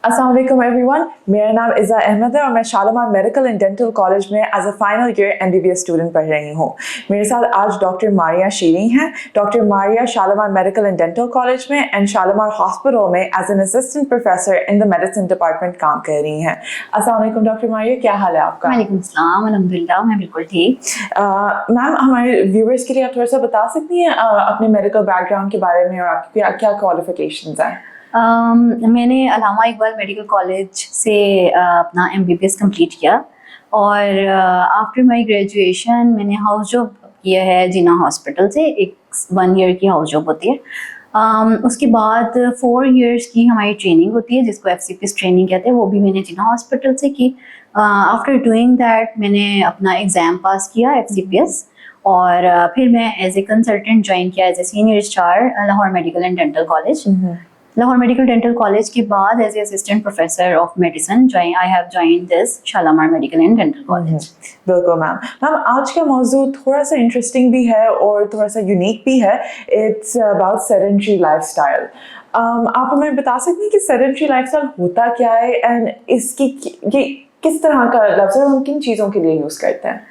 अस्सलाम वालेकुम एवरीवन, मेरा नाम इज़ा अहमद है और मैं Shalamar medical and dental college में as a final year MBBS student पढ़ रही हूँ। मेरे साथ आज डॉक्टर मारिया शीरी हैं। Doctor Maria Shalamar medical and dental college में एंड शालामार हॉस्पिटल में as an assistant professor in the medicine department काम कर रही हैं। अस्सलाम वालेकुम डॉक्टर मारिया, क्या हाल है आपका? वालेकुम सलाम, अल्हम्दुलिल्लाह मैं बिल्कुल ठीक। मैम, हमारे व्यूअर्स के लिए आप थोड़ा सा बता सकती हैं अपने मेडिकल बैकग्राउंड के बारे में और आपकी क्या क्वालिफिकेशंस हैं? मैंने अल्लामा इकबाल मेडिकल कॉलेज से अपना MBBS कंप्लीट किया और आफ्टर माय ग्रेजुएशन मैंने हाउस जॉब किया है जिना हॉस्पिटल से। एक 1 ईयर की हाउस जॉब होती है। उसके बाद 4 इयर्स की हमारी ट्रेनिंग होती है जिसको FCPS ट्रेनिंग कहते हैं, वो भी मैंने जिना हॉस्पिटल से की। आफ्टर डूइंग दैट मैंने अपना एग्ज़ाम पास किया FCPS और फिर मैं एज ए कंसल्टेंट ज्वाइन किया as a senior star Lahore medical and dental college. Lahore medical dental college के बाद as a assistant professor of medicine I have joined this Shalamar medical and dental college. बिल्कुल ma'am. आज का मौजू थोड़ा सा इंटरेस्टिंग भी है और थोड़ा सा यूनिक भी है। It's about sedentary lifestyle. आप हमें बता सकती हैं कि सेडेंटरी लाइफस्टाइल होता क्या है एंड इसकी ये किस तरह का लफ्ज़ हम किन चीज़ों के लिए यूज़ करते हैं?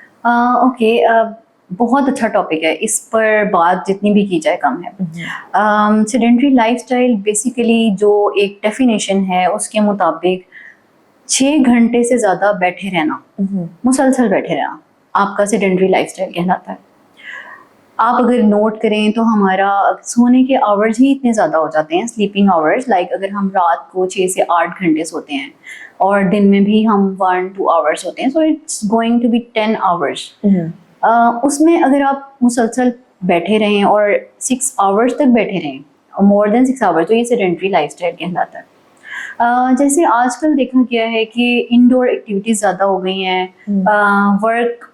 ओके, बहुत अच्छा टॉपिक है, इस पर बात जितनी भी की जाए कम है। सेडेंटरी लाइफस्टाइल बेसिकली जो एक डेफिनेशन है उसके मुताबिक 6 घंटे से ज़्यादा बैठे रहना, मुसलसल बैठे रहना आपका सेडेंटरी लाइफस्टाइल कहलाता है। आप अगर नोट करें तो हमारा सोने के आवर्स ही इतने ज़्यादा हो जाते हैं, स्लीपिंग आवर्स। लाइक अगर हम रात को 6 से 8 घंटे सोते हैं और दिन में भी हम 1-2 आवर्स होते हैं, so it's going to be 10 hours. उसमें अगर आप मुसलसल बैठे रहें और 6 आवर्स तक बैठे रहें, मोर देन 6 आवर्स, तो ये सेडेंटरी लाइफस्टाइल कहलाता है। जैसे आजकल देखा गया है कि इंडोर एक्टिविटीज़ ज़्यादा हो गई हैं, वर्क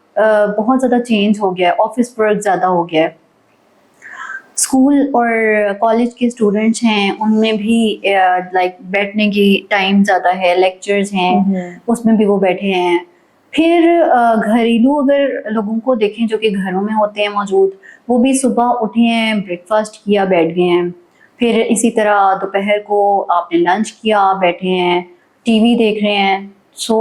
बहुत ज़्यादा चेंज हो गया है, ऑफिस वर्क ज़्यादा हो गया है। स्कूल और कॉलेज के स्टूडेंट्स हैं उनमें भी लाइक बैठने की टाइम ज़्यादा है, लेक्चर्स हैं उसमें भी वो बैठे हैं। फिर घरेलू अगर लोगों को देखें जो कि घरों में होते हैं मौजूद, वो भी सुबह उठे हैं, ब्रेकफास्ट किया, बैठ गए हैं। फिर इसी तरह दोपहर को आपने लंच किया, बैठे हैं, टीवी देख रहे हैं। सो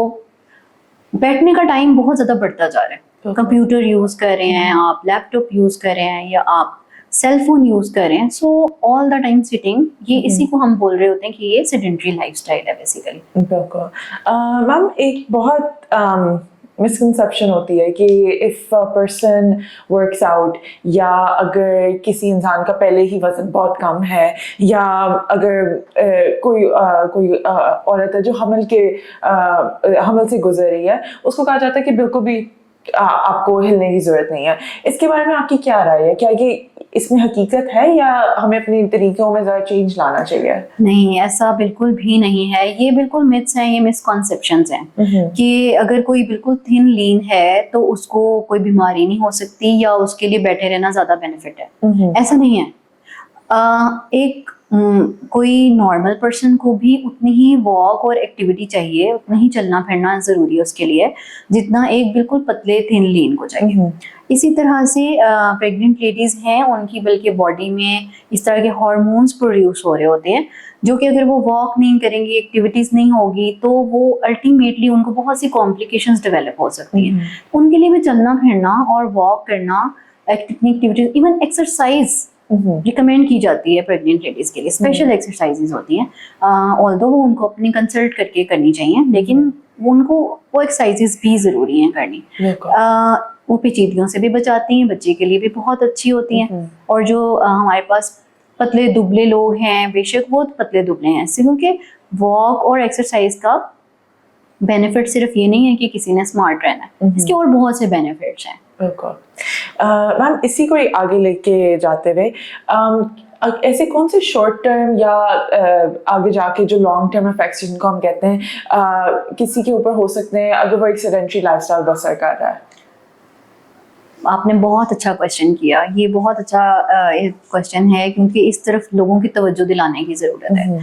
बैठने का टाइम बहुत ज़्यादा बढ़ता जा रहा है। कंप्यूटर यूज़ कर रहे हैं आप, लैपटॉप यूज़ कर रहे हैं या आप सेल फोन यूज़ कर रहे हैं। So all the time sitting, ये इसी को हम बोल रहे होते हैं कि ये सेडेंटरी लाइफस्टाइल है बेसिकली। बिल्कुल। मैम, एक बहुत मिसकंसेप्शन होती है कि if a person works out, या अगर किसी इंसान का पहले ही वज़न बहुत कम है, या अगर कोई औरत है जो हमल से गुजर रही है, उसको कहा जाता है कि बिल्कुल भी आपको हिलने की ज़रूरत नहीं है। इसके बारे में आपकी क्या राय है? क्या ये इसमें हकीकत है या हमें अपने तरीक़ों में ज़रा चेंज लाना चाहिए? नहीं, ऐसा बिल्कुल भी नहीं है। ये बिल्कुल मिथ्स हैं, ये मिसकॉन्सेप्शंस हैं कि अगर कोई बिल्कुल थिन लीन है तो उसको कोई बीमारी नहीं हो सकती या उसके लिए बैठे रहना ज़्यादा बेनिफिट है। ऐसा नहीं है। कोई नॉर्मल पर्सन को भी उतनी ही वॉक और एक्टिविटी चाहिए, उतना ही चलना फिरना ज़रूरी है उसके लिए, जितना एक बिल्कुल पतले थिन लीन को चाहिए। इसी तरह से प्रेग्नेंट लेडीज़ हैं, उनकी बल्कि बॉडी में इस तरह के हार्मोन्स प्रोड्यूस हो रहे होते हैं जो कि अगर वो वॉक नहीं करेंगी, एक्टिविटीज़ नहीं होगी, तो वो अल्टीमेटली उनको बहुत सी कॉम्प्लिकेशंस डेवलप हो सकती हैं। उनके लिए भी चलना फिरना और वॉक करना, एक्टिविटीज़, इवन एक्सरसाइज रिकमेंड की जाती है प्रेग्नेंट लेडीज़ के लिए। स्पेशल एक्सरसाइजेज होती हैं, ऑल्दो वो उनको अपनी कंसल्ट करके करनी चाहिए, लेकिन उनको वो एक्सरसाइजेज भी ज़रूरी हैं करनी। वो पेचीदगियों से भी बचाती हैं, बच्चे के लिए भी बहुत अच्छी होती हैं। और जो हमारे पास पतले दुबले लोग हैं, बेशक वो पतले दुबले हैं, क्योंकि वॉक और एक्सरसाइज का बेनिफिट सिर्फ ये नहीं है कि किसी ने स्मार्ट रहना है, इसके और बहुत से बेनिफिट्स हैं। बिल्कुल। मैम, इसी को आगे लेके जाते हुए ऐसे कौन से शॉर्ट टर्म या आगे जाके जो लॉन्ग टर्म इफेक्ट्स जिनको हम कहते हैं किसी के ऊपर हो सकते हैं अगर वो एक सेडेंटरी लाइफस्टाइल बसर कर रहा है? आपने बहुत अच्छा क्वेश्चन किया। ये बहुत अच्छा क्वेश्चन है क्योंकि इस तरफ लोगों की तवज्जो दिलाने की ज़रूरत है।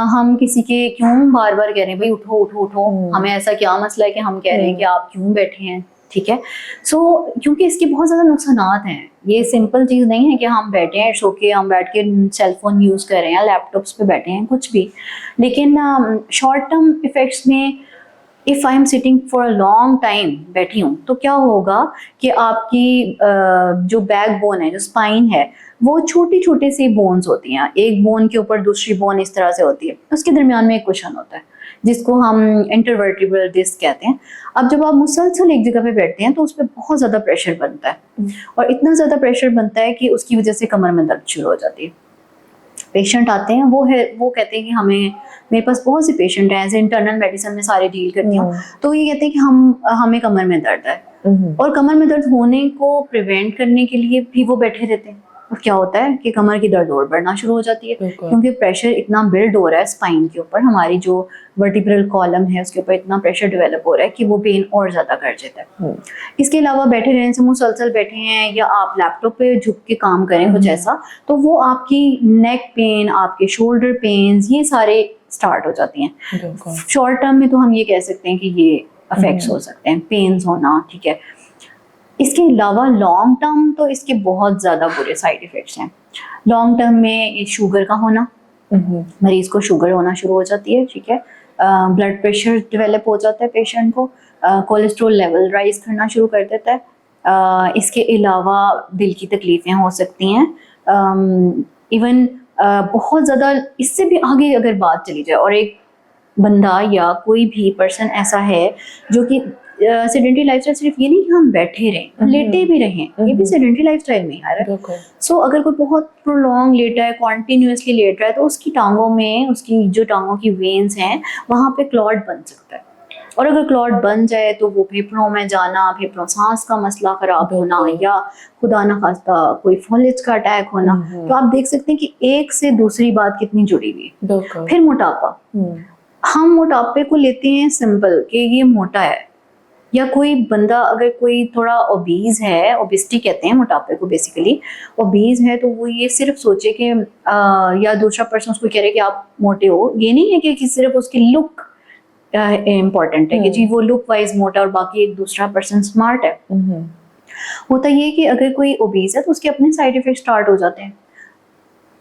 हम किसी के क्यों बार बार कह रहे हैं भाई उठो उठो उठो, हमें ऐसा क्या मसला है कि हम कह रहे हैं कि आप क्यों बैठे हैं, ठीक है। सो क्योंकि इसके बहुत ज़्यादा नुकसानात हैं, ये सिंपल चीज़ नहीं है कि हम बैठे हैं सो के हम बैठ के सेल फोन यूज़ कर रहे हैं, लैपटॉप्स पे बैठे हैं, कुछ भी। लेकिन शॉर्ट टर्म इफ़ेक्ट्स में if I am sitting for a long time, बैठी हूँ, तो क्या होगा कि आपकी जो बैक बोन है, जो स्पाइन है, वो छोटी छोटी सी बोन्स होती हैं, एक बोन के ऊपर दूसरी बोन इस तरह से होती है, उसके दरमियान में एक कुशन होता है जिसको हम इंटरवर्टिब्रल डिस्क कहते हैं। अब जब आप मुसलसल एक जगह पे बैठते हैं तो उस पर बहुत ज़्यादा प्रेशर बनता है, और इतना ज़्यादा प्रेशर बनता है कि उसकी वजह से कमर में दर्द शुरू हो जाती है। पेशेंट आते हैं, वो कहते हैं कि मेरे पास बहुत से पेशेंट हैं, एज इंटरनल मेडिसिन में सारे डील करती हूँ, तो ये कहते हैं कि हमें कमर में दर्द है, और कमर में दर्द होने को प्रिवेंट करने के लिए भी वो बैठे रहते हैं। और क्या होता है कि कमर की दर्द और बढ़ना शुरू हो जाती है, क्योंकि प्रेशर इतना बिल्ड हो रहा है स्पाइन के ऊपर, हमारी जो वर्टिब्रल कॉलम है उसके ऊपर इतना प्रेशर डेवलप हो रहा है कि वो पेन और ज़्यादा कर देता है। इसके अलावा बैठे रहने से, मुसलसल बैठे हैं या आप लैपटॉप पे झुक के काम करें कुछ ऐसा, तो वो आपकी नेक पेन, आपके शोल्डर पेन्स, ये सारे स्टार्ट हो जाती हैं। शॉर्ट टर्म में तो हम ये कह सकते हैं कि ये अफेक्ट्स हो सकते हैं, पेन्स होना, ठीक है। इसके अलावा लॉन्ग टर्म तो इसके बहुत ज़्यादा बुरे साइड इफ़ेक्ट्स हैं। लॉन्ग टर्म में शुगर का होना, मरीज को शुगर होना शुरू हो जाती है, ठीक है। ब्लड प्रेशर डेवलप हो जाता है पेशेंट को, कोलेस्ट्रॉल लेवल राइज करना शुरू कर देता है। इसके अलावा दिल की तकलीफ़ें हो सकती हैं, इवन बहुत ज़्यादा। इससे भी आगे अगर बात चली जाए, और एक बंदा या कोई भी पर्सन ऐसा है जो कि सेडेंटरी लाइफस्टाइल, सिर्फ ये नहीं कि हम बैठे रहें, लेटे भी रहें, ये भी सेडेंटरी लाइफस्टाइल में आ रहा है। सो अगर कोई बहुत प्रोलॉन्ग लेटा है, कॉन्टिन्यूसली लेट रहा है, तो उसकी टांगों में, उसकी जो टांगों की वेन्स हैं वहाँ पे क्लॉट बन सकता है, और अगर क्लॉट बन जाए तो वो फेफड़ों में जाना, फेफड़ों सांस का मसला खराब होना, या खुदा ना खास्ता कोई फॉलेज का अटैक होना। तो आप देख सकते हैं कि एक से दूसरी बात कितनी जुड़ी हुई है। फिर मोटापा, हम मोटापे को लेते हैं सिंपल कि ये मोटा है, या कोई बंदा अगर कोई थोड़ा ओबीज है, ओबिसिटी कहते हैं मोटापे को बेसिकली, ओबीज है, तो वो ये सिर्फ सोचे कि या दूसरा पर्सन उसको कह रहे कि आप मोटे हो, ये नहीं है कि सिर्फ उसकी लुक इम्पोर्टेंट है कि जी वो लुक वाइज मोटा और बाकी एक दूसरा पर्सन स्मार्ट है। होता ये कि अगर कोई ओबीज है तो उसके अपने साइड इफेक्ट स्टार्ट हो जाते हैं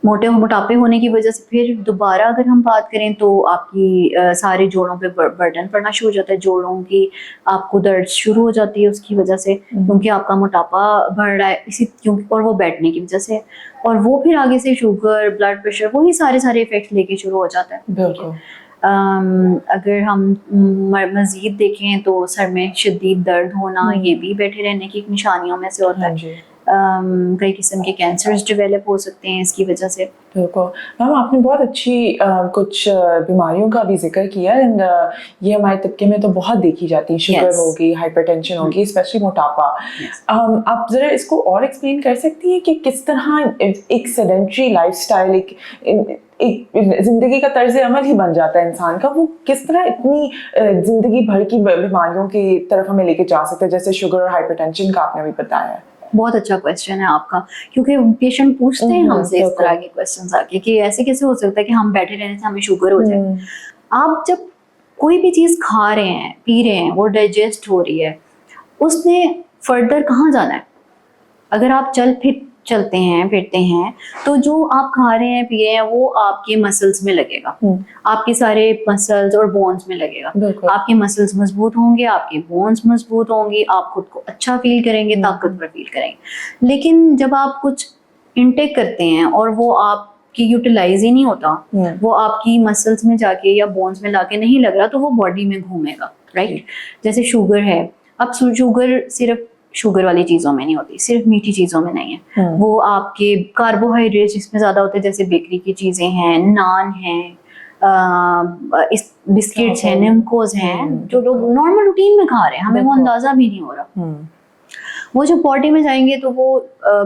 मोटापे होने की वजह से। फिर दोबारा अगर हम बात करें तो आपकी सारे जोड़ों पे बर्डन पड़ना शुरू हो जाता है, जोड़ों की आपको दर्द शुरू हो जाती है उसकी वजह से, क्योंकि आपका मोटापा बढ़ रहा है इसी क्योंकि, और वो बैठने की वजह से, और वो फिर आगे से शुगर, ब्लड प्रेशर, वही सारे इफेक्ट लेके शुरू हो जाता है। अगर हम मजीद देखें तो सर में शदीद दर्द होना, ये भी बैठे रहने की निशानियों में से होता है। कई किस्म के कैंसर्स डेवलप हो सकते हैं इसकी वजह से। बिल्कुल मैम, आपने बहुत अच्छी कुछ बीमारियों का भी जिक्र किया, एंड ये हमारे तबके में तो बहुत देखी जाती है, शुगर होगी, हाइपरटेंशन होगी, स्पेशली मोटापा। आप ज़रा इसको और एक्सप्लेन कर सकती हैं कि किस तरह एक सेडेंट्री लाइफस्टाइल, एक जिंदगी का तर्ज अमल ही बन जाता है इंसान का, वो किस तरह इतनी जिंदगी भर की बीमारियों की तरफ हमें लेके जा सकता है, जैसे शुगर और हाइपरटेंशन का आपने भी बताया। बहुत अच्छा क्वेश्चन है आपका, क्योंकि पेशेंट पूछते हैं हमसे इस तरह के क्वेश्चंस आके कि ऐसे कैसे हो सकता है कि हम बैठे रहने से हमें शुगर हो जाए। आप जब कोई भी चीज़ खा रहे हैं, पी रहे हैं, वो डाइजेस्ट हो रही है, उसने फर्दर कहाँ जाना है। अगर आप चलते हैं, फिरते हैं, तो जो आप खा रहे हैं, पी रहे हैं, वो आपके मसल्स में लगेगा, आपके सारे मसल्स और बोन्स में लगेगा। आपके मसल्स मजबूत होंगे, आपके बोन्स मजबूत होंगे, आप खुद को अच्छा फील करेंगे, ताकतवर फील करेंगे। लेकिन जब आप कुछ इनटेक करते हैं और वो आपकी यूटिलाइज ही नहीं होता, वो आपकी मसल्स में जाके या बोन्स में लाके नहीं लग रहा, तो वो बॉडी में घूमेगा, राइट। जैसे शुगर है, अब शुगर सिर्फ शुगर वाली चीज़ों में नहीं होती, सिर्फ मीठी चीज़ों में नहीं है, वो आपके कार्बोहाइड्रेट्स इसमें ज़्यादा होते हैं, जैसे बेकरी की चीज़ें हैं, नान हैं, इस बिस्किट्स हैं, निमकोज हैं, जो लोग नॉर्मल रूटीन में खा रहे हैं, हमें वो अंदाज़ा भी नहीं हो रहा। वो जो बॉडी में जाएंगे तो वो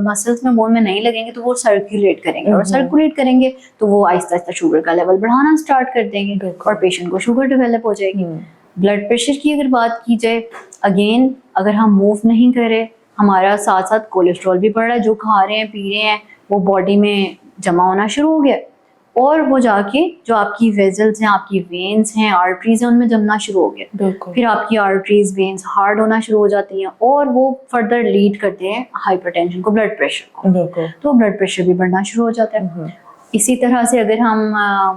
मसल्स में, बोन में नहीं लगेंगे, तो वो सर्कुलेट करेंगे, और सर्कुलेट करेंगे तो वो आहिस्ता आहिस्ता शुगर का लेवल बढ़ाना स्टार्ट कर देंगे, और पेशेंट को शुगर डेवलप हो जाएगी। ब्लड प्रेशर की अगर बात की जाए, अगेन अगर हम मूव नहीं करें, हमारा साथ साथ कोलेस्ट्रॉल भी बढ़ रहा है, जो खा रहे हैं, पी रहे हैं, वो बॉडी में जमा होना शुरू हो गया, और वो जाके जो आपकी वेजल्स हैं, आपकी वेन्स हैं, आर्टरीज हैं, उनमें जमना शुरू हो गया। बिल्कुल फिर आपकी आर्टरीज वेन्स हार्ड होना शुरू हो जाती हैं और वो फर्दर लीड करते हैं हाइपरटेंशन को, ब्लड प्रेशर को। बिल्कुल। तो ब्लड प्रेशर भी बढ़ना शुरू हो जाता है। इसी तरह से अगर हम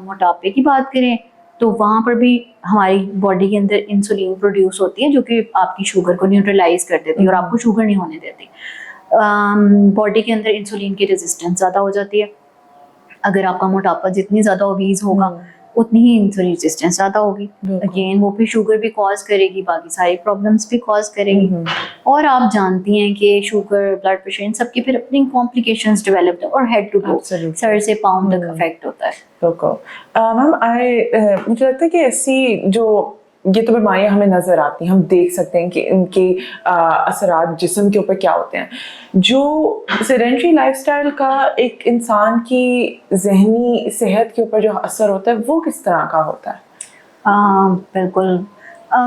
मोटापे की बात करें तो वहाँ पर भी हमारी बॉडी के अंदर इंसुलिन प्रोड्यूस होती है जो कि आपकी शुगर को न्यूट्रलाइज कर देती है और आपको शुगर नहीं होने देती। बॉडी के अंदर इंसुलिन की रेजिस्टेंस ज़्यादा हो जाती है। अगर आपका मोटापा जितनी ज़्यादा ओबीज होगा उतनी ही इंसुलिन रेजिस्टेंस ज़्यादा होगी। अगेन वो फिर शुगर भी कॉज करेगी, बाकी सारी प्रॉब्लम्स भी कॉज करेगी। और आप जानती हैं कि शुगर, ब्लड प्रेशर, इन सब की फिर अपनी कॉम्प्लिकेशंस डेवलप है और हेड टू टो, सर से पाँव तक अफेक्ट होता है। बिल्कुल। मैम मुझे लगता है कि ऐसी जो ये तो बीमारियां हमें नज़र आती हैं, हम देख सकते हैं कि इनके असरात जिस्म के ऊपर क्या होते हैं। जो सेडेंटरी लाइफस्टाइल का एक इंसान की जहनी सेहत के ऊपर जो असर होता है वो किस तरह का होता है? बिल्कुल।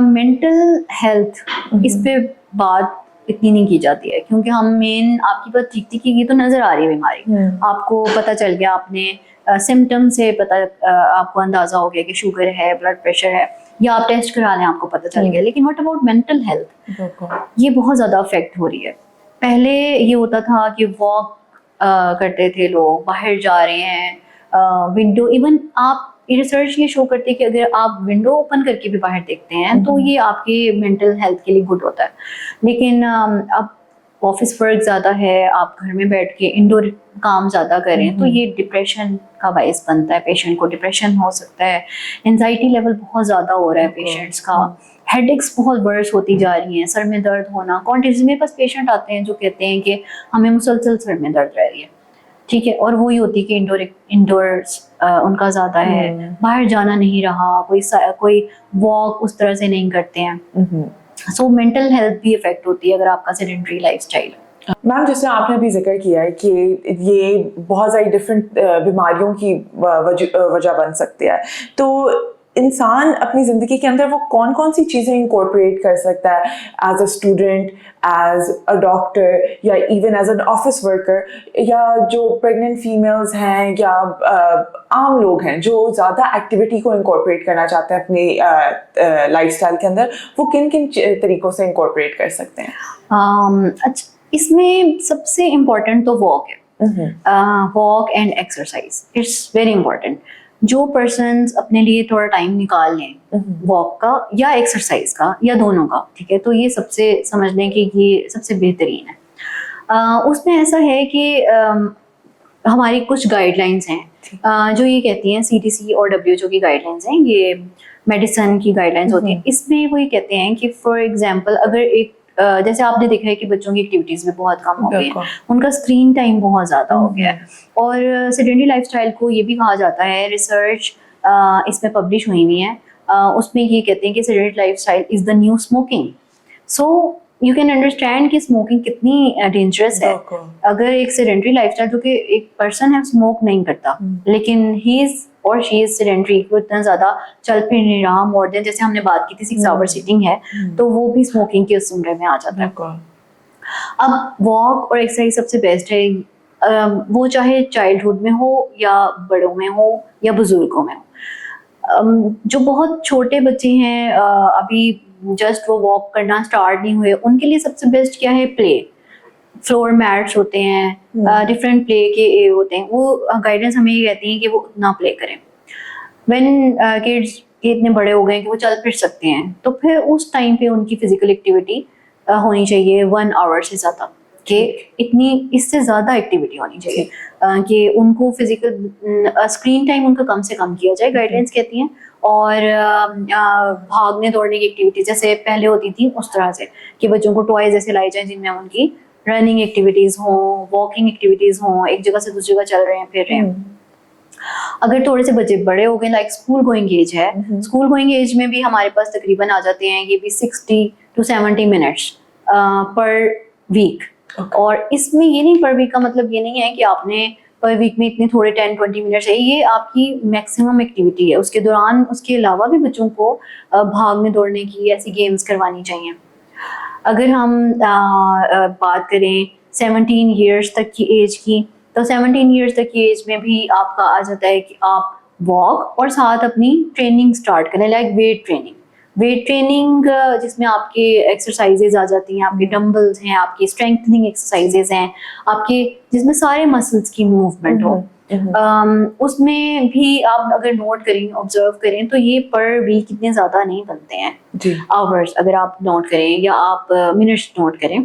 मेंटल हेल्थ, इस पे बात इतनी नहीं की जाती है क्योंकि हम मेन आपकी बात ठीक थी कि ये तो नज़र आ रही है बीमारी, आपको पता चल गया, आपने सिम्टम से आपको अंदाज़ा हो गया कि शुगर है, ब्लड प्रेशर है, या आप टेस्ट करा लें आपको पता चल गया। लेकिन व्हाट अबाउट मेंटल हेल्थ, ये बहुत ज़्यादा अफेक्ट हो रही है। पहले ये होता था कि वॉक करते थे लोग, बाहर जा रहे हैं, विंडो, इवन आप रिसर्च ये शो करती है कि अगर आप विंडो ओपन करके भी बाहर देखते हैं तो ये आपके मेंटल हेल्थ के लिए गुड होता है। लेकिन अब ऑफिस वर्क ज़्यादा है, आप घर में बैठ के इंडोर काम ज़्यादा करें तो ये डिप्रेशन का बायस बनता है। पेशेंट को डिप्रेशन हो सकता है, एंजाइटी लेवल बहुत ज़्यादा हो रहा है पेशेंट्स का, हेडेक्स बहुत वर्स होती जा रही हैं, सर में दर्द होना कॉन्टिन्यूस। मेरे पास पेशेंट आते हैं जो कहते हैं कि हमें मुसलसल सर में दर्द रह रही है, ठीक है, और वही होती है कि इंडोर्स उनका ज़्यादा है, बाहर जाना नहीं रहा, कोई वॉक उस तरह से नहीं करते हैं। सो मेंटल हेल्थ भी इफेक्ट होती है अगर आपका सेडेंटरी लाइफस्टाइल है। मैम जैसे आपने अभी जिक्र किया है कि ये बहुत सारी डिफरेंट बीमारियों की वजह बन सकती है, तो इंसान अपनी ज़िंदगी के अंदर वो कौन कौन सी चीज़ें इंकॉर्पोरेट कर सकता है as a student, as a doctor, या even as an office worker, या जो प्रेग्नेंट फीमेल्स हैं या आम लोग हैं जो ज़्यादा एक्टिविटी को इंकॉर्पोरेट करना चाहते हैं अपनी लाइफस्टाइल के अंदर, वो किन किन तरीक़ों से इंकॉर्पोरेट कर सकते हैं? अच्छा, इसमें सबसे इम्पोर्टेंट तो वॉक है। Walk and exercise, it's very important. जो पर्सन्स अपने लिए थोड़ा टाइम निकाल लें वॉक का या एक्सरसाइज का या दोनों का, ठीक है, तो ये सबसे समझ लें कि ये सबसे बेहतरीन है। उसमें ऐसा है कि हमारी कुछ गाइडलाइंस हैं जो ये कहती हैं, CDC और WHO की गाइडलाइंस हैं, ये मेडिसिन की गाइडलाइंस होती हैं। इसमें वो ये कहते हैं कि फॉर एग्जांपल अगर एक जैसे आपने देखा है कि बच्चों की एक्टिविटीज भी बहुत कम हो गई हैं, उनका स्क्रीन टाइम बहुत ज़्यादा हो गया है, और सेडेंटरी लाइफस्टाइल को ये भी कहा जाता है, रिसर्च इसमें पब्लिश हुई हुई है, उसमें ये कहते हैं कि sedentary lifestyle is the new smoking. So you can understand कि स्मोकिंग कितनी डेंजरस है। अगर एक सेडेंटरी लाइफस्टाइल, जो कि एक पर्सन है स्मोक नहीं करता लेकिन ही इज और शी इज सेडेंटरी, वो इतना ज़्यादा चल फिर नहीं रहा, मोर देन जैसे हमने बात की थी 6 आवर सिटिंग है, तो वो भी स्मोकिंग के उस उम्र में आ जाता है। अब वॉक और एक्सरसाइज सबसे बेस्ट है, वो चाहे चाइल्डहुड में हो या बड़ों में हो या बुजुर्गों में हो। जो बहुत छोटे बच्चे हैं, अभी जस्ट वो वॉक करना स्टार्ट नहीं हुए, उनके लिए सबसे बेस्ट क्या है, प्ले। फ्लोर मैट्स होते हैं, डिफरेंट प्ले के होते हैं, वो गाइडेंस हमें ये कहती है कि वो ना प्ले करें। व्हेन किड्स इतने बड़े हो गए कि वो चल फिर सकते हैं, तो फिर उस टाइम पे उनकी फिजिकल एक्टिविटी होनी चाहिए 1 आवर से ज़्यादा, कि इतनी इससे ज़्यादा एक्टिविटी होनी चाहिए कि उनको फिजिकल स्क्रीन टाइम उनका कम से कम किया जाए, गाइडलाइंस कहती हैं। और भागने दौड़ने की एक्टिविटी जैसे पहले होती थी उस तरह से, कि बच्चों को टॉयज ऐसे लाई जाए जिनमें उनकी रनिंग एक्टिविटीज़ हों, वॉकिंग एक्टिविटीज़ हों, एक जगह से दूसरी जगह चल रहे हैं, फिर रहे हैं। अगर थोड़े से बच्चे बड़े हो गए, लाइक स्कूल गोइंग एज है, स्कूल गोइंग एज में भी हमारे पास तकरीबन आ जाते हैं ये भी 60 to 70 मिनट्स पर वीक। और इसमें ये नहीं, पर वीक का मतलब ये नहीं है कि आपने पर वीक में इतने थोड़े 10-20 मिनट्स है, ये आपकी मैक्सिमम एक्टिविटी है। उसके दौरान उसके अलावा भी बच्चों को भागने दौड़ने की ऐसी गेम्स करवानी चाहिए। अगर हम बात करें 17 ईयर्स तक की एज की, तो 17 ईयर्स तक की एज में भी आपका आ जाता है कि आप वॉक और साथ अपनी ट्रेनिंग स्टार्ट करें, लाइक वेट ट्रेनिंग जिसमें आपके एक्सरसाइजेज आ जाती हैं, आपके डंबल्स हैं, आपकी स्ट्रेंथनिंग एक्सरसाइजेज हैं, आपके जिसमें सारे मसल्स की मूवमेंट हो। उसमें भी आप अगर नोट करें, ऑब्जर्व करें, तो ये पर वीक कितने ज़्यादा नहीं बनते हैं आवर्स, अगर आप नोट करें या आप मिनट्स नोट करें।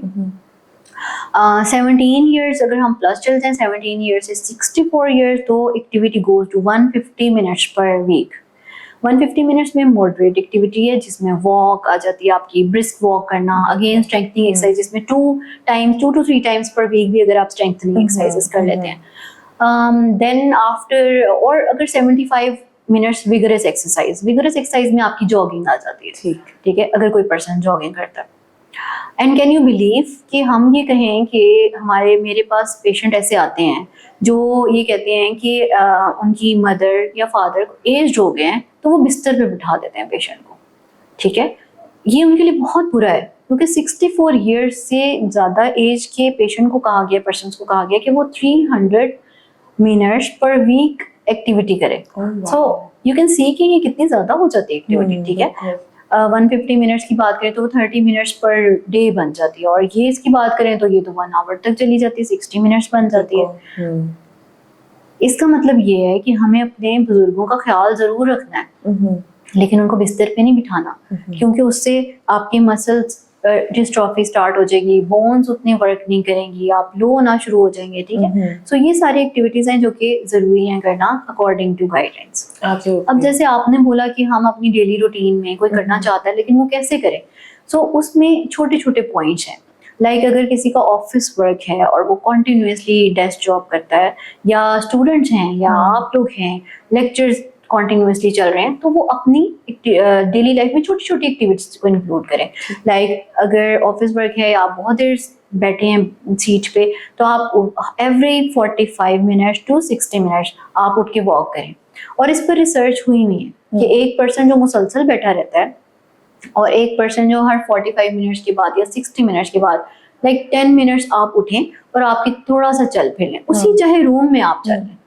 17 ईयर्स अगर हम प्लस चलते हैं, 17 ईयर्स से 64 ईयर्स, तो activity goes to 150 minutes per week. 150 minutes में मॉडरेट एक्टिविटी है जिसमें वॉक आ जाती है, आपकी ब्रिस्क वॉक करना, अगेन स्ट्रेंथनिंग एक्सरसाइज में 2 to 3 टाइम्स पर वीक भी अगर आप स्ट्रेंथनिंग एक्सरसाइजेस कर लेते हैं। देन आफ्टर, और अगर 75 मिनट्स विगरस एक्सरसाइज में आपकी जॉगिंग आ जाती है, ठीक है, अगर कोई पर्सन जॉगिंग करता है। एंड कैन यू बिलीव कि हम ये कहें कि मेरे पास पेशेंट ऐसे आते हैं जो ये कहते हैं कि उनकी मदर या फादर एज हो गए हैं, तो वो बिस्तर पे बिठा देते हैं पेशेंट को, ठीक है। ये उनके लिए बहुत बुरा है, क्योंकि 64 ईयर्स से ज़्यादा एज के पेशेंट को कहा गया, पर्सन को कहा गया कि वो 300 मिनट्स पर वीक एक्टिविटी करे। सो यू कैन सी कि ये कितनी ज़्यादा हो जाती है एक्टिविटी, ठीक है। 150 मिनट्स की बात करें तो 30 मिनट्स पर डे बन जाती है, और ये इसकी बात करें तो ये तो 1 आवर तक चली जाती है, 60 मिनट्स बन जाती है। इसका मतलब ये है कि हमें अपने बुजुर्गों का ख्याल जरूर रखना है, लेकिन उनको बिस्तर पे नहीं बिठाना, क्योंकि उससे आपके मसल्स डिस्ट्रॉफी स्टार्ट हो जाएगी, बोन्स उतने वर्क नहीं करेंगी, आप लो होना शुरू हो जाएंगे, ठीक है। सो ये सारी एक्टिविटीज हैं जो कि जरूरी हैं करना अकॉर्डिंग टू गाइडलाइंस। अब जैसे आपने बोला कि हम अपनी डेली रूटीन में कोई करना चाहता है, लेकिन वो कैसे करे? सो उसमें छोटे छोटे पॉइंट्स हैं, लाइक अगर किसी का ऑफिस वर्क है और वो कॉन्टिन्यूसली डेस्क जॉब करता है, या स्टूडेंट्स हैं, या आप लोग हैं, लेक्चर्स कॉन्टिन्यूसली चल रहे हैं, तो वो अपनी डेली लाइफ में छोटी छोटी एक्टिविटीज को इंक्लूड करें। लाइक अगर ऑफिस वर्क है या आप बहुत देर बैठे हैं सीट पे, तो आप एवरी 45 मिनट्स टू 60 मिनट्स आप उठ के वॉक करें। और इस पर रिसर्च हुई हुई है कि एक पर्सन जो मुसलसल बैठा रहता है और एक पर्सन जो हर 45 मिनट्स के बाद या 60 मिनट्स के बाद लाइक 10 मिनट्स आप उठें और आपकी थोड़ा सा चल फिर लें, उसी चाहे रूम में आप चल लें।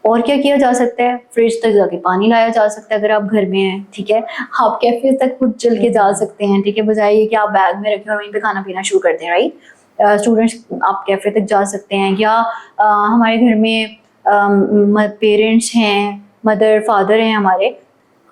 और क्या किया जा सकता है? फ्रिज तक जाके पानी लाया जा सकता है अगर आप घर में हैं, ठीक है। आप कैफे तक खुद चल के जा सकते हैं, ठीक है, बजाय ये कि आप बैग में रखें और वहीं पे खाना पीना शुरू कर दें, राइट। स्टूडेंट्स आप कैफे तक जा सकते हैं, या हमारे घर में पेरेंट्स हैं, मदर फादर हैं हमारे,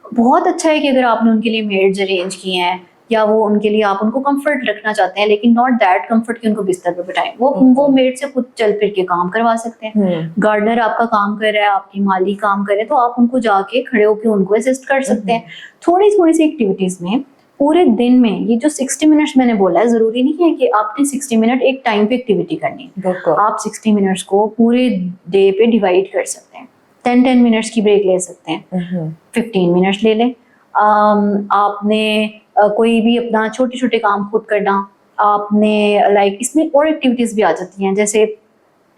बहुत अच्छा है कि अगर आपने उनके लिए मेड्स अरेंज किए हैं, या वो उनके लिए आप उनको कंफर्ट रखना चाहते हैं, लेकिन नॉट दैट कंफर्ट कि उनको बिस्तर पे बिठाएं, वो मेड से खुद चल फिर के काम करवा सकते हैं। गार्डनर आपका काम कर रहा है, आपकी माली काम कर रहे हैं, तो आप उनको जाके खड़े होकर उनको असिस्ट कर सकते हैं। थोड़ी थोड़ी सी एक्टिविटीज में पूरे दिन में, ये जो 60 मिनट्स मैंने बोला है, जरूरी नहीं है कि आपने 60 मिनट एक टाइम पे एक्टिविटी करनी है। आप 60 मिनट्स को पूरे डे पे डिवाइड कर सकते हैं। 10 मिनट्स की ब्रेक ले सकते हैं, 15 मिनट्स ले लें। आपने कोई भी अपना छोटे छोटे काम खुद करना, आपने लाइक इसमें और एक्टिविटीज भी आ जाती हैं, जैसे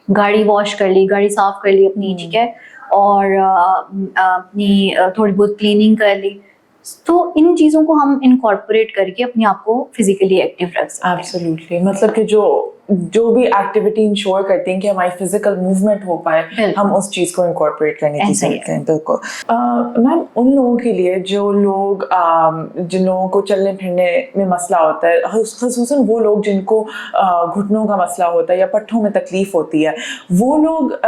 गाड़ी वॉश कर ली, गाड़ी साफ कर ली अपनी, ठीक है, और अपनी थोड़ी बहुत क्लीनिंग कर ली। तो इन चीज़ों को हम इनकॉर्पोरेट करके अपने आप को फिजिकली एक्टिव रख सकते हैं। एब्सोल्युटली, मतलब कि जो भी एक्टिविटी इंश्योर करती हैं कि हमारी फिजिकल मूवमेंट हो पाए, हम उस चीज़ को इनकॉर्पोरेट करने की सोचते हैं। बिल्कुल मैम, उन लोगों के लिए जिन लोगों को चलने फिरने में मसला होता है, ख़ुसूसन वो लोग जिनको घुटनों का मसला होता है या पट्ठों में तकलीफ होती है, वो लोग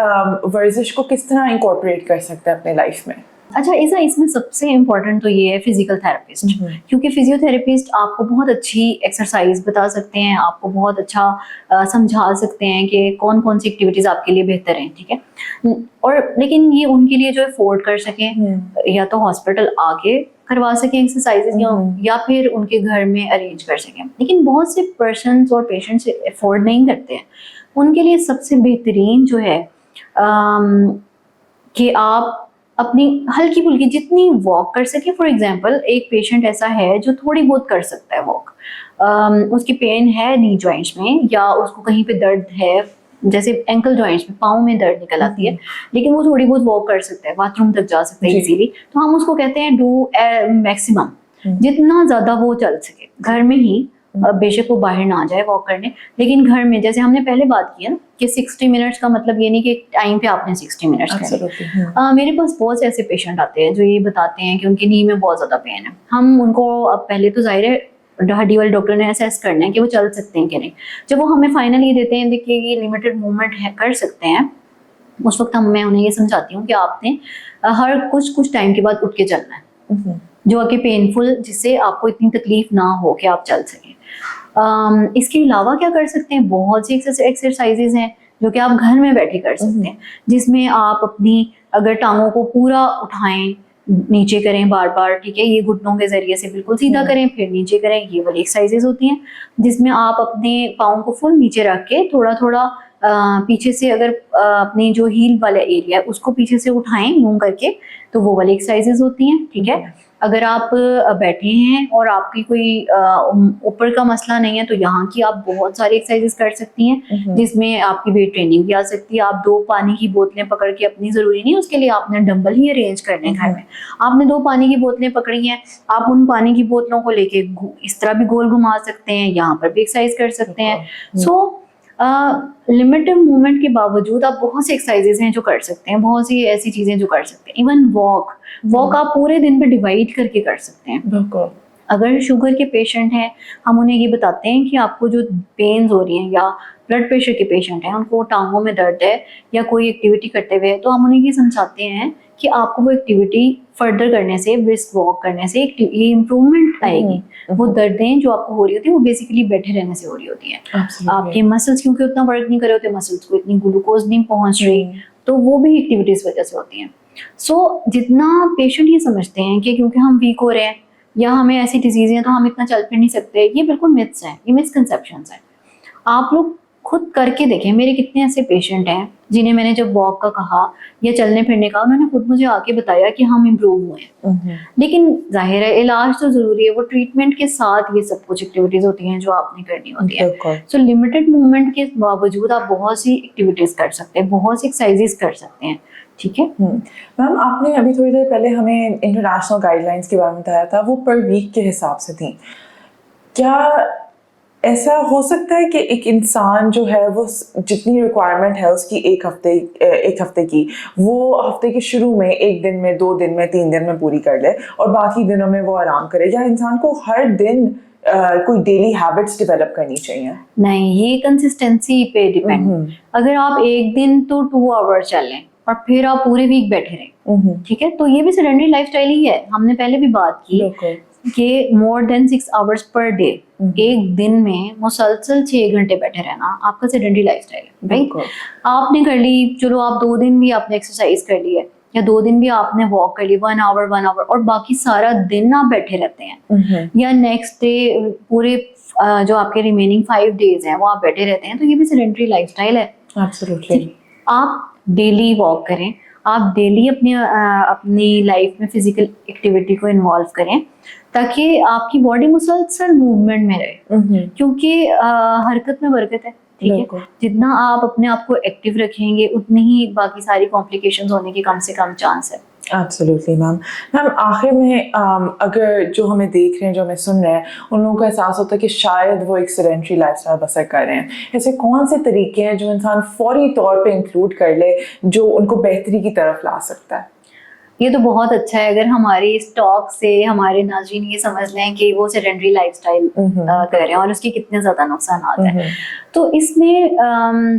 वर्जिश को किस तरह इनकॉर्पोरेट कर सकते हैं अपने लाइफ में? अच्छा, इसमें सबसे इम्पोर्टेंट तो ये है फिजिकल थेरेपिस्ट, क्योंकि फिजियोथेरेपिस्ट आपको बहुत अच्छी एक्सरसाइज बता सकते हैं, आपको बहुत अच्छा समझा सकते हैं कि कौन कौन सी एक्टिविटीज आपके लिए बेहतर हैं, ठीक है। और लेकिन ये उनके लिए जो अफोर्ड कर सकें, या तो हॉस्पिटल आके करवा सकें एक्सरसाइजेस, या फिर उनके घर में अरेंज कर सकें। लेकिन बहुत से पर्सन्स और पेशेंट्स अफोर्ड नहीं करते हैं। उनके लिए सबसे बेहतरीन जो है कि आप अपनी हल्की फुल्की जितनी वॉक कर सके। फॉर एग्जांपल, एक पेशेंट ऐसा है जो थोड़ी बहुत कर सकता है वॉक, उसकी पेन है नी जॉइंट्स में, या उसको कहीं पे दर्द है, जैसे एंकल जॉइंट्स में, पाँव में दर्द निकल आती है, लेकिन वो थोड़ी बहुत वॉक कर सकता है, बाथरूम तक जा सकता है इजीली, तो हम उसको कहते हैं डू मैक्सिमम, जितना ज़्यादा वो चल सके घर में ही बेशक वो बाहर ना जाए वॉक करने, लेकिन घर में जैसे हमने पहले बात की है ना कि 60 मिनट्स का मतलब ये नहीं कि टाइम पे आपने 60 मिनट्स करने। Absolutely. मेरे पास बहुत से ऐसे पेशेंट आते हैं जो ये बताते हैं कि उनकी नी में बहुत ज़्यादा पेन है। हम उनको अब पहले तो जाहिर है हड्डी वाले डॉक्टर ने असेस करना है कि वो चल सकते हैं कि नहीं। जब वो हमें फाइनल ये देते हैं देखिए ये लिमिटेड मूवमेंट है कर सकते हैं, उस वक्त मैं उन्हें ये समझाती हूँ कि आपने हर कुछ टाइम के बाद उठ के चलना है, जो कि पेनफुल, जिससे आपको इतनी तकलीफ ना हो कि आप चल सकें। इसके अलावा क्या कर सकते हैं, बहुत सी एक्सरसाइजेज हैं जो कि आप घर में बैठे कर सकते हैं, जिसमें आप अपनी अगर टांगों को पूरा उठाएं, नीचे करें बार बार, ठीक है, ये घुटनों के जरिए से बिल्कुल सीधा करें, फिर नीचे करें, ये वाली एक्सरसाइजेज होती हैं जिसमें आप अपने पाँव को फुल नीचे रख के थोड़ा थोड़ा पीछे से अगर अपनी जो हील वाला एरिया है उसको पीछे से उठाएं मूव करके, तो वो वाली एक्सरसाइजेज होती हैं, ठीक है। अगर आप बैठे हैं और आपकी कोई ऊपर का मसला नहीं है तो यहाँ की आप बहुत सारी एक्सरसाइजेस कर सकती हैं, जिसमें आपकी वेट ट्रेनिंग भी आ सकती है। आप 2 पानी की बोतलें पकड़ के, अपनी जरूरी नहीं उसके लिए आपने डंबल ही अरेंज करने घर में, आपने 2 पानी की बोतलें पकड़ी हैं, आप उन पानी की बोतलों को लेके इस तरह भी गोल घुमा सकते हैं, यहाँ पर भी एक्सरसाइज कर सकते हैं। सो लिमिटेड मूवमेंट के बावजूद आप बहुत सी एक्सरसाइजेज हैं जो कर सकते हैं, बहुत सी ऐसी चीजें जो कर सकते हैं। इवन वॉक आप पूरे दिन पे डिवाइड करके कर सकते हैं। बिल्कुल। अगर शुगर के पेशेंट हैं, हम उन्हें ये बताते हैं कि आपको जो पेन्स हो रही हैं, या ब्लड प्रेशर के पेशेंट हैं, उनको टांगों में दर्द है या कोई एक्टिविटी करते हुए, तो हम उन्हें ये समझाते हैं कि आपको वो एक्टिविटी फर्दर करने से, ब्रिस्क वॉक करने से ये इम्प्रूवमेंट आएगी। वो दर्दें जो आपको हो रही होती है वो बेसिकली बैठे रहने से हो रही होती है। आपके मसल्स क्योंकि उतना वर्क नहीं कर रहे होते, मसल्स को इतनी ग्लूकोज नहीं पहुंच रही, तो वो भी एक्टिविटीज वजह से होती हैं। सो जितना पेशेंट ये समझते हैं कि क्योंकि हम वीक हो रहे हैं या हमें ऐसी डिजीज है तो हम इतना चल फिर नहीं सकते, ये बिल्कुल मिथ्स हैं, ये मिसकंसेप्शंस हैं। आप लोग खुद करके देखें, मेरे कितने ऐसे पेशेंट हैं जिन्हें मैंने जब वॉक का कहा या चलने फिरने का, उन्होंने खुद मुझे आके बताया कि हम इम्प्रूव हुए हैं। लेकिन जाहिर है इलाज तो जरूरी है, वो ट्रीटमेंट के साथ ये सब कुछ एक्टिविटीज होती हैं जो आपने करनी होती है। सो लिमिटेड मूवमेंट के बावजूद आप बहुत सी एक्टिविटीज कर सकते हैं, बहुत सी एक्सरसाइजेज कर सकते हैं, ठीक है। मैम आपने अभी थोड़ी देर पहले हमें इंटरनेशनल गाइडलाइंस के बारे में बताया था, वो पर वीक के हिसाब से थी। क्या ऐसा हो सकता है कि एक इंसान जो है वो जितनी रिक्वायरमेंट है उसकी एक हफ्ते की, वो हफ्ते के शुरू में 1 दिन में, 2 दिन में, 3 दिन में पूरी कर ले और बाकी दिनों में वो आराम करे, या इंसान को हर दिन कोई डेली हैबिट्स डेवलप करनी चाहिए? नहीं, ये कंसिस्टेंसी पे डिपेंड। अगर आप एक दिन तो 2 आवर चलें और फिर आप पूरे वीक बैठे रहें, ठीक है, तो ये भी सेडेंटरी लाइफस्टाइल ही है। हमने पहले भी बात की कि more than 6 hours per day, एक दिन में मुसलसल 6 घंटे बैठे रहना आपका सेडेंटरी लाइफस्टाइल है, राइट। आपने कर ली, चलो आप 2 दिन भी आपने एक्सरसाइज कर ली है या 2 दिन भी आपने वॉक कर ली 1 आवर और बाकी सारा दिन आप बैठे रहते हैं, या नेक्स्ट डे पूरे जो आपके रिमेनिंग 5 डेज हैं वो आप बैठे रहते हैं, तो ये भी सेडेंटरी लाइफस्टाइल है। एब्सोल्युटली। आप डेली वॉक करें, आप डेली अपनी लाइफ में फिजिकल एक्टिविटी को इन्वॉल्व करें ताकि आपकी बॉडी मुसलसल मूवमेंट में रहे, क्योंकि हरकत में बरकत है, ठीक है। जितना आप अपने आप को एक्टिव रखेंगे उतनी ही बाकी सारी कॉम्प्लिकेशंस होने के कम से कम चांस है। एब्सोल्युटली मैम आखिर में अगर जो हमें देख रहे हैं, जो हमें सुन रहे हैं, उन लोगों को एहसास होता है कि शायद वो एक सेडेंटरी लाइफस्टाइल बसर कर रहे हैं, ऐसे कौन से तरीके हैं जो इंसान फौरी तौर पे इंक्लूड कर ले जो उनको बेहतरी की तरफ ला सकता है? ये तो बहुत अच्छा है अगर हमारी इस टॉक से हमारे नाज़रीन ये समझ लें कि वो सेडेंटरी लाइफस्टाइल कर रहे हैं और उसके कितने ज़्यादा नुकसान हैं। तो इसमें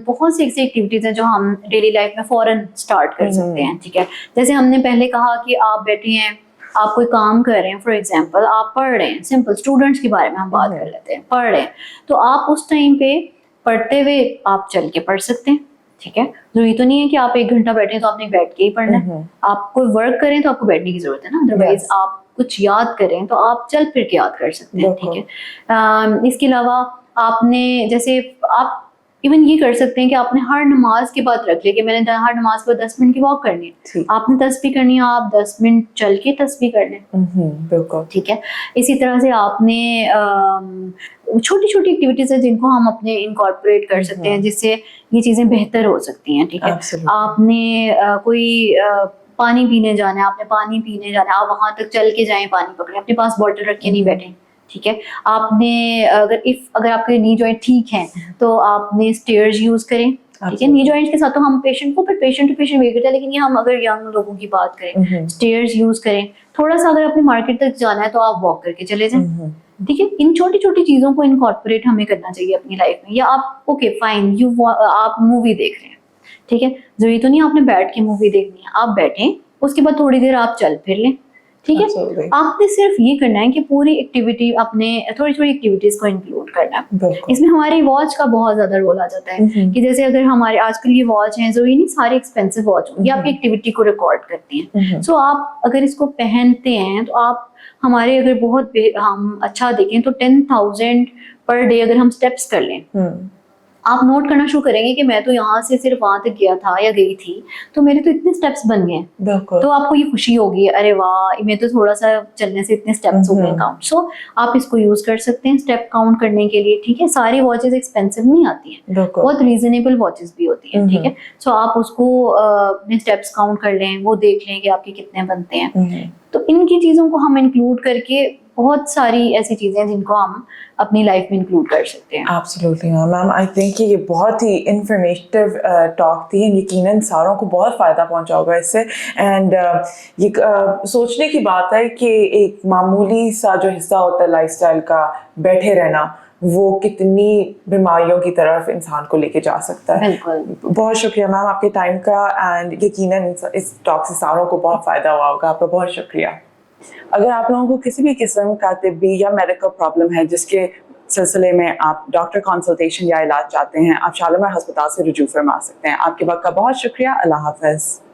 बहुत सी ऐसी एक्टिविटीज़ हैं जो हम डेली लाइफ में फ़ौरन स्टार्ट कर सकते हैं, ठीक है। जैसे हमने पहले कहा कि आप बैठे हैं, आप कोई काम कर रहे हैं, फॉर एग्जाम्पल आप पढ़ रहे हैं, सिंपल स्टूडेंट्स के बारे में हम बात कर लेते हैं, पढ़ रहे हैं, तो आप उस टाइम पे पढ़ते हुए आप चल के पढ़ सकते हैं, ठीक है। जरूरी तो नहीं है कि आप 1 घंटा बैठे तो आपने बैठ के ही पढ़ना है। आप कोई वर्क करें तो आपको बैठने की जरूरत है ना, अदरवाइज आप कुछ याद करें तो आप चल फिर के याद कर सकते हैं, ठीक है। इसके अलावा आपने जैसे आप इवन ये कर सकते हैं कि आपने हर नमाज के बाद रख लिया कि मैंने हर नमाज के बाद 10 मिनट की वॉक करनी है, आपने तस्बीह करनी है, आप 10 मिनट चल के तस्बीह कर लें, बिल्कुल, ठीक है। इसी तरह से आपने छोटी छोटी एक्टिविटीज है जिनको हम अपने इनकॉर्पोरेट कर सकते हैं जिससे ये चीजें बेहतर हो सकती हैं, ठीक है। आपने कोई पानी पीने जाना है, आपने पानी पीने जाना है, आप वहां तक चल के जाएं, पानी पकड़े, अपने पास बॉटल रख के नहीं बैठे, ठीक है। आपने अगर आपके नी जॉइंट ठीक है तो आपने स्टेयर्स यूज करें, ठीक है। नी जॉइंट के साथ तो हम पेशेंट को फिर पेशेंट टू पेशेंट वेट करते हैं, लेकिन ये हम अगर यंग लोगों की बात करें, स्टेयर्स यूज करें। थोड़ा सा अगर अपने मार्केट तक जाना है तो आप वॉक करके चले जाएं, ठीक है। इन छोटी छोटी चीजों को इनकॉर्पोरेट हमें करना चाहिए अपनी लाइफ में। या आप ओके फाइन आप मूवी देख रहे हैं, ठीक है, जरूरी तो नहीं आपने बैठ के मूवी देखनी है, आप बैठें, उसके बाद थोड़ी देर आप चल फिर लें, ठीक है। Absolutely. आपने सिर्फ ये करना है कि पूरी एक्टिविटी अपने थोड़ी थोड़ी एक्टिविटीज को इंक्लूड करना है। बिल्कुल। इसमें हमारी वॉच का बहुत ज्यादा रोल आ जाता है कि जैसे अगर हमारे आजकल ये वॉच है, जरूरी नहीं सारी एक्सपेंसिव वॉच हो, ये आपकी एक्टिविटी को रिकॉर्ड करती हैं। सो आप अगर इसको पहनते हैं तो आप हमारे अगर हम अच्छा देखें तो 10,000 पर डे अगर हम स्टेप्स कर लें, आप नोट करना शुरू करेंगे कि मैं तो यहाँ से सिर्फ वहां तक गया था या गई थी तो मेरे तो इतने स्टेप्स बन गए, बिल्कुल। तो आपको ये खुशी होगी, अरे वाह मैं तो थोड़ा सा चलने से इतने स्टेप्स हो गए काउंट। सो आप इसको यूज कर सकते हैं स्टेप काउंट करने के लिए, ठीक है। सारी वॉचेस एक्सपेंसिव नहीं आती हैं, बहुत रीजनेबल वॉचेस भी होती हैं, ठीक है। सो आप उसको अपने स्टेप्स काउंट कर लें, वो देख लें कि आपके कितने बनते हैं। तो इनकी चीजों को हम इंक्लूड करके बहुत सारी ऐसी चीजें जिनको हम अपनी लाइफ में इंक्लूड कर सकते हैं। एब्सोल्युटली मैम, आई थिंक कि ये बहुत ही इंफॉर्मेटिव टॉक थी, यकीनन सारों को बहुत फ़ायदा पहुंचा होगा इससे। एंड ये सोचने की बात है कि एक मामूली सा जो हिस्सा होता है लाइफस्टाइल का, बैठे रहना, वो कितनी बीमारियों की तरफ इंसान को लेके जा सकता है। बिल्कुल। बहुत शुक्रिया मैम आपके टाइम का, एंड यकीनन इस टॉक से सारों को बहुत फ़ायदा हुआ होगा। आपका बहुत शुक्रिया। अगर आप लोगों को किसी भी किस्म का तिब्बी या मेडिकल प्रॉब्लम है जिसके सिलसिले में आप डॉक्टर कंसल्टेशन या इलाज चाहते हैं, आप शालीमार अस्पताल से रुजू फरमा सकते हैं। आपके वक्त का बहुत शुक्रिया। अल्लाह हाफ़िज़।